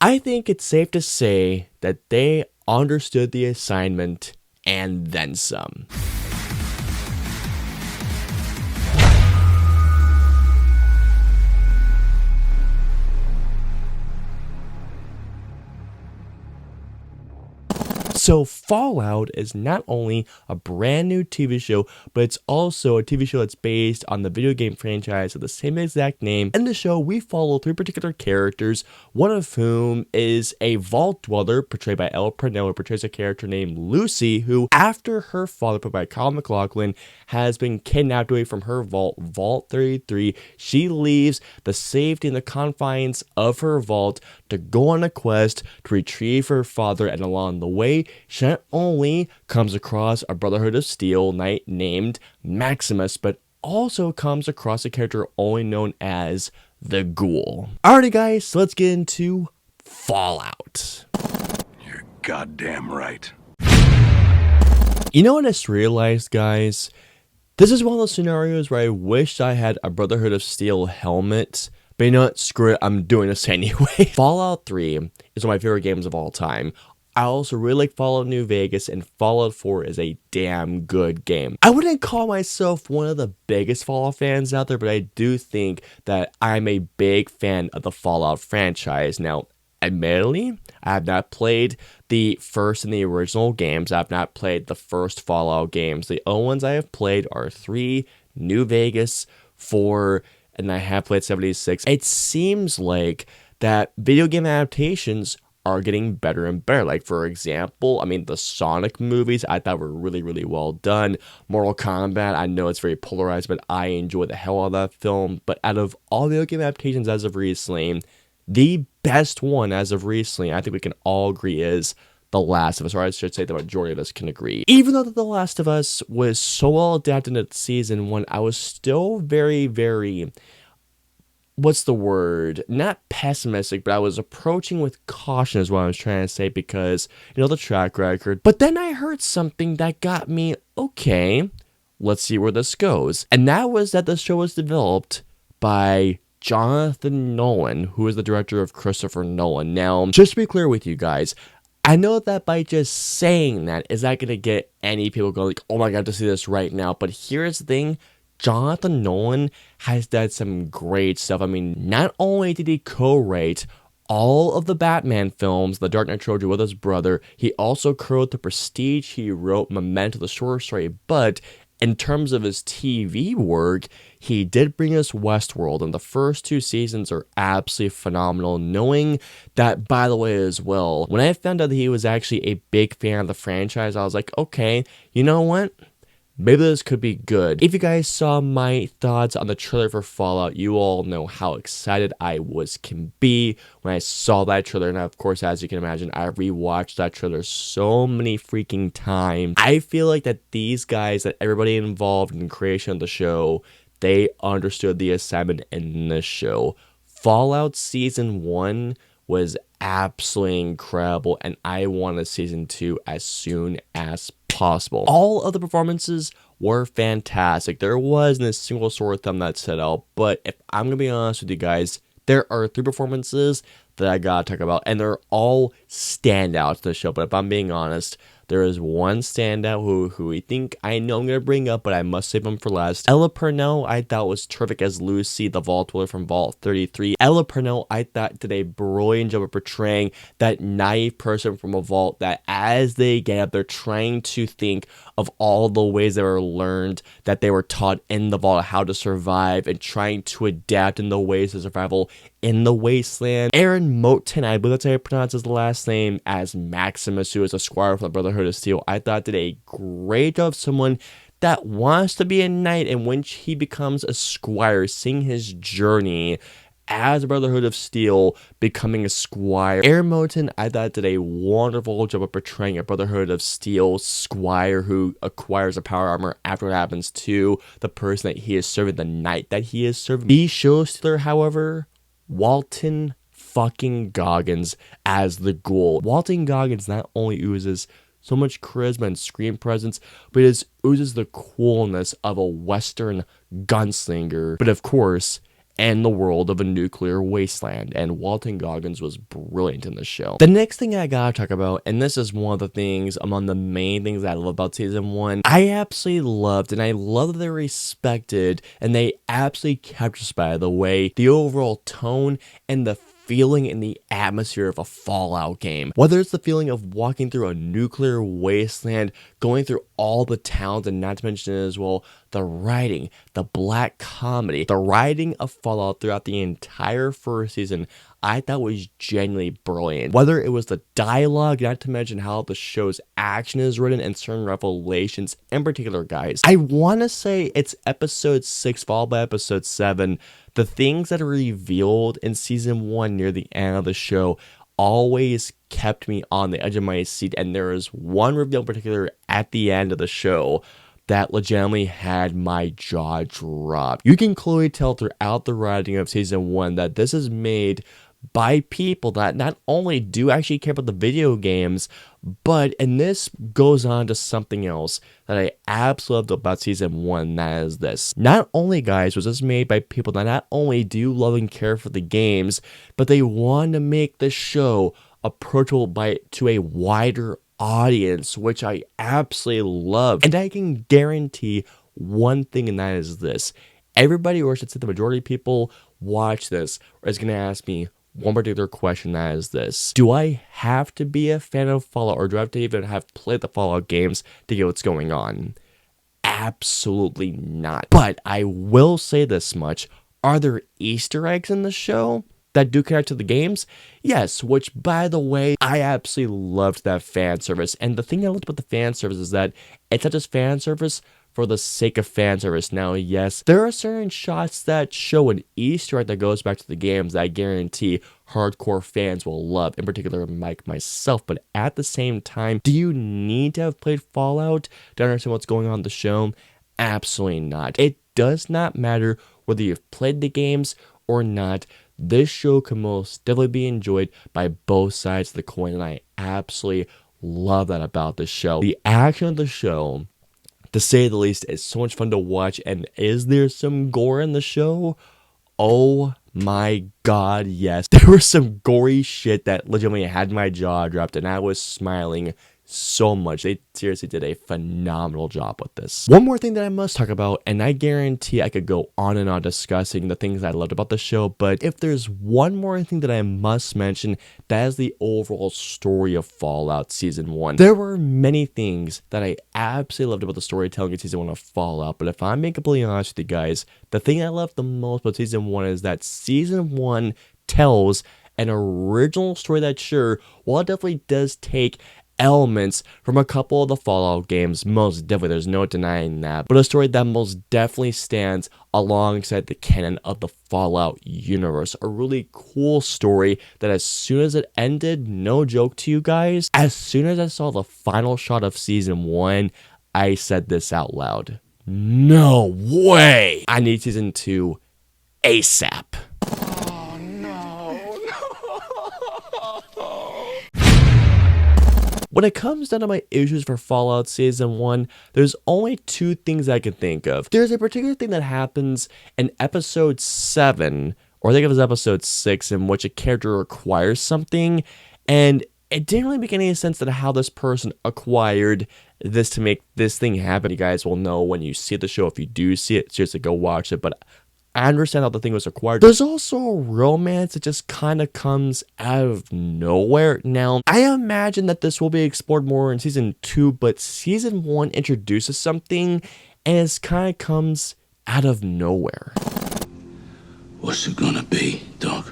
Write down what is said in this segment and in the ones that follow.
I think it's safe to say that they understood the assignment and then some. So Fallout is not only a brand new TV show, but it's also a TV show that's based on the video game franchise of the same exact name. In the show, we follow 3 particular characters, one of whom is a vault dweller portrayed by Ella Purnell, who portrays a character named Lucy, who, after her father, played by Kyle MacLachlan, has been kidnapped away from her vault, Vault 33. She leaves the safety and the confines of her vault to go on a quest to retrieve her father, and along the way, she not only comes across a Brotherhood of Steel knight named Maximus, but also comes across a character only known as the Ghoul. Alrighty guys, so let's get into Fallout. You're goddamn right. You know what I just realized, guys? This is one of those scenarios where I wish I had a Brotherhood of Steel helmet, but you know what? Screw it, I'm doing this anyway. Fallout 3 is one of my favorite games of all time. I also really like Fallout New Vegas, and Fallout 4 is a damn good game. I wouldn't call myself one of the biggest Fallout fans out there, but I do think that I'm a big fan of the Fallout franchise. Now, admittedly, I have not played the first and the original games. I have not played the first Fallout games. The only ones I have played are 3, New Vegas, 4, and I have played 76. It seems like that video game adaptations are getting better and better. Like, for example, I mean, the Sonic movies I thought were really, really well done. Mortal Kombat, I know it's very polarized, but I enjoy the hell out of that film. But out of all video game adaptations as of recently, the best one as of recently, I think we can all agree, is The Last of Us, or I should say the majority of us can agree. Even though The Last of Us was so well adapted into season 1, I was still very, what's the word? Not pessimistic, but I was approaching with caution is what I was trying to say, because, you know, the track record. But then I heard something that got me, okay, let's see where this goes. And that was that the show was developed by Jonathan Nolan, who is the director of Christopher Nolan. Now, just to be clear with you guys, I know that by just saying that is not going to get any people going like, oh my god, to see this right now. But here's the thing. Jonathan Nolan has done some great stuff. I mean, not only did he co-write all of the Batman films, the Dark Knight trilogy with his brother, he also co-wrote The Prestige, he wrote Memento, the short story, but in terms of his TV work, he did bring us Westworld, and the first 2 seasons are absolutely phenomenal. Knowing that, by the way, as well, when I found out that he was actually a big fan of the franchise, I was like, okay, you know what? Maybe this could be good. If you guys saw my thoughts on the trailer for Fallout, you all know how excited I can be when I saw that trailer. And of course, as you can imagine, I rewatched that trailer so many freaking times. I feel like that these guys, that everybody involved in the creation of the show, they understood the assignment in this show. Fallout Season 1 was absolutely incredible, and I wanted Season 2 as soon as possible. All of the performances were fantastic. There wasn't a single sore thumb that set out, but if I'm gonna be honest with you guys, there are 3 performances that I gotta talk about, and they're all standouts to the show. But if I'm being honest, there is one standout who I think I know I'm going to bring up, but I must save him for last. Ella Purnell, I thought was terrific as Lucy, the vault dweller from Vault 33. Ella Purnell, I thought, did a brilliant job of portraying that naive person from a vault that as they get up, they're trying to think of all the ways they were learned, that they were taught in the vault how to survive, and trying to adapt in the ways of survival in the wasteland. Aaron Moten, I believe that's how you pronounce his last name, as Maximus, who is a squire from the Brotherhood of Steel, I thought did a great job of someone that wants to be a knight, and when he becomes a squire, seeing his journey as a Brotherhood of Steel, becoming a squire. Aaron Moten, I thought, did a wonderful job of portraying a Brotherhood of Steel squire who acquires a power armor after it happens to the person that he is serving, the knight that he is serving. The show stealer, however, Walton fucking Goggins as the Ghoul. Walton Goggins not only oozes so much charisma and screen presence, but it oozes the coolness of a Western gunslinger. But of course, and the world of a nuclear wasteland, and Walton Goggins was brilliant in the show. The next thing I gotta talk about, and this is one of the things among the main things that I love about season 1, I absolutely loved, and I love that they respected, and they absolutely captured, by the way, the overall tone and the feeling in the atmosphere of a Fallout game. Whether it's the feeling of walking through a nuclear wasteland, going through all the towns, and not to mention as well, the writing, the black comedy, the writing of Fallout throughout the entire first season, I thought was genuinely brilliant. Whether it was the dialogue, not to mention how the show's action is written, and certain revelations in particular, guys. I want to say it's episode 6 followed by episode 7. The things that are revealed in season 1 near the end of the show always kept me on the edge of my seat, and there is one reveal in particular at the end of the show that legitimately had my jaw drop. You can clearly tell throughout the writing of season 1 that this is made by people that not only do actually care about the video games, but, and this goes on to something else that I absolutely loved about season 1, that is this. Not only, guys, was this made by people that not only do love and care for the games, but they want to make the show approachable to a wider audience, which I absolutely love. And I can guarantee one thing, and that is this. Everybody, or I should say the majority of people watch this, is going to ask me one particular question, that is this. Do I have to be a fan of Fallout, or do I have to even have played the Fallout games to get what's going on? Absolutely not. But I will say this much. Are there Easter eggs in the show that do connect to the games? Yes, which, by the way, I absolutely loved that fan service. And the thing I loved about the fan service is that it's not just fan service for the sake of fan service. Now, yes, there are certain shots that show an Easter egg that goes back to the games that I guarantee hardcore fans will love, in particular like myself. But at the same time, do you need to have played Fallout to understand what's going on in the show? Absolutely not. It does not matter whether you've played the games or not. This show can most definitely be enjoyed by both sides of the coin, and I absolutely love that about the show. The action of the show, to say the least, is so much fun to watch. And is there some gore in the show? Oh my god, yes. There was some gory shit that legitimately had my jaw dropped, and I was smiling so much. They seriously did a phenomenal job with this. One more thing that I must talk about, and I guarantee I could go on and on discussing the things I loved about the show, but if there's one more thing that I must mention, that is the overall story of Fallout Season 1. There were many things that I absolutely loved about the storytelling in Season 1 of Fallout, but if I'm being completely honest with you guys, the thing I loved the most about Season 1 is that Season 1 tells an original story that, sure, while it definitely does take elements from a couple of the Fallout games, most definitely, there's no denying that, but a story that most definitely stands alongside the canon of the Fallout universe. A really cool story that as soon as it ended, no joke to you guys, as soon as I saw the final shot of Season 1, I said this out loud. No way! I need Season 2 ASAP. When it comes down to my issues for Fallout Season 1, there's only two things I can think of. There's a particular thing that happens in episode 7, or I think it was episode 6, in which a character acquires something, and it didn't really make any sense that how this person acquired this to make this thing happen. You guys will know when you see the show. If you do see it, seriously go watch it, but I understand how the thing was acquired. There's also a romance that just kind of comes out of nowhere. Now, I imagine that this will be explored more in Season 2, but Season 1 introduces something, and it kind of comes out of nowhere. What's it gonna be, Doc?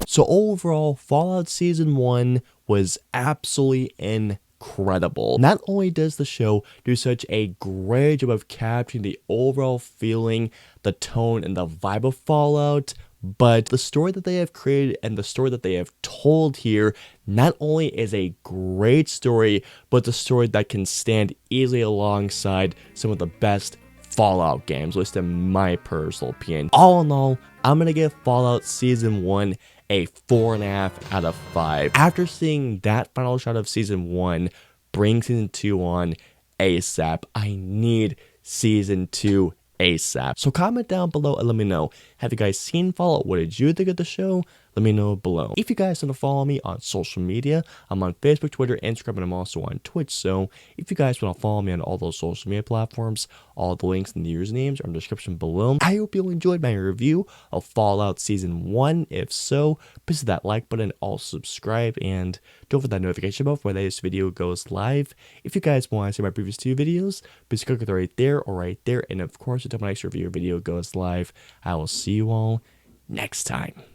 So overall, Fallout Season 1 was absolutely incredible. Not only does the show do such a great job of capturing the overall feeling, the tone, and the vibe of Fallout, but the story that they have created and the story that they have told here not only is a great story, but the story that can stand easily alongside some of the best Fallout games, at least in my personal opinion. All in all, I'm gonna give Fallout Season 1 a 4.5 out of 5. After seeing that final shot of Season 1, bring Season 2 on ASAP. I need Season 2 ASAP. So comment down below and let me know. Have you guys seen Fallout? What did you think of the show? Let me know below. If you guys want to follow me on social media, I'm on Facebook, Twitter, Instagram, and I'm also on Twitch. So if you guys want to follow me on all those social media platforms, all the links and the usernames are in the description below. I hope you enjoyed my review of Fallout Season 1. If so, please hit that like button, also subscribe, and don't forget that notification bell for when this video goes live. If you guys want to see my previous 2 videos, please click it right there or right there. And of course, until my next review video goes live, I will see you all next time.